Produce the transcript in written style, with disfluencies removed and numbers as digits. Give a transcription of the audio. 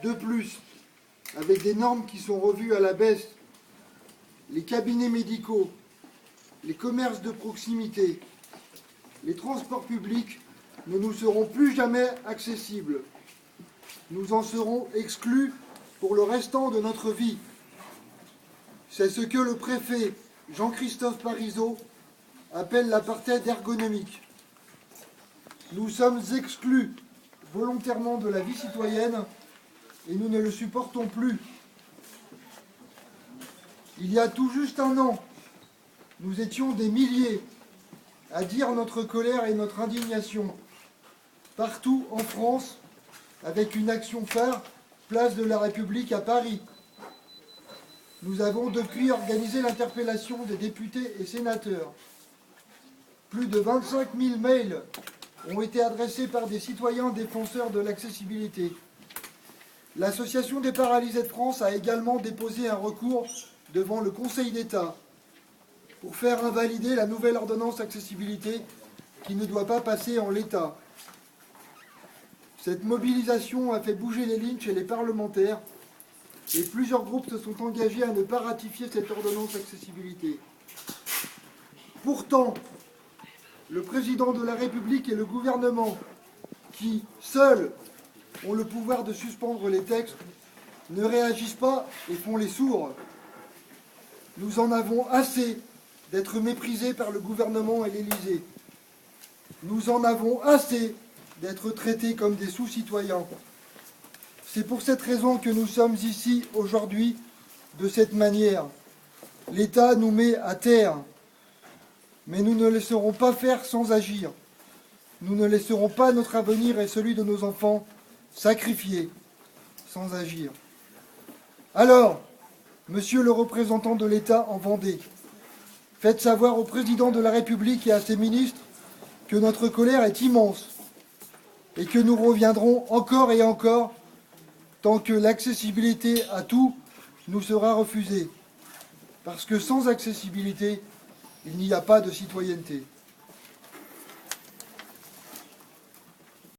De plus, avec des normes qui sont revues à la baisse, les cabinets médicaux, les commerces de proximité, les transports publics ne nous seront plus jamais accessibles. Nous en serons exclus pour le restant de notre vie. C'est ce que le préfet Jean-Christophe Parisot appelle l'apartheid ergonomique. Nous sommes exclus volontairement de la vie citoyenne et nous ne le supportons plus. Il y a tout juste un an, nous étions des milliers à dire notre colère et notre indignation partout en France avec une action phare, place de la République à Paris. Nous avons depuis organisé l'interpellation des députés et sénateurs. Plus de 25 000 mails ont été adressés par des citoyens défenseurs de l'accessibilité. L'Association des paralysés de France a également déposé un recours devant le Conseil d'État pour faire invalider la nouvelle ordonnance accessibilité qui ne doit pas passer en l'état. Cette mobilisation a fait bouger les lignes chez les parlementaires et plusieurs groupes se sont engagés à ne pas ratifier cette ordonnance accessibilité. Pourtant, le président de la République et le gouvernement, qui, seuls, ont le pouvoir de suspendre les textes, ne réagissent pas et font les sourds. Nous en avons assez d'être méprisés par le gouvernement et l'Élysée. Nous en avons assez d'être traités comme des sous-citoyens. C'est pour cette raison que nous sommes ici aujourd'hui de cette manière. L'État nous met à terre, mais nous ne laisserons pas faire sans agir. Nous ne laisserons pas notre avenir et celui de nos enfants sacrifiés sans agir. Alors, monsieur le représentant de l'État en Vendée, faites savoir au président de la République et à ses ministres que notre colère est immense et que nous reviendrons encore et encore tant que l'accessibilité à tout nous sera refusée. Parce que sans accessibilité, il n'y a pas de citoyenneté.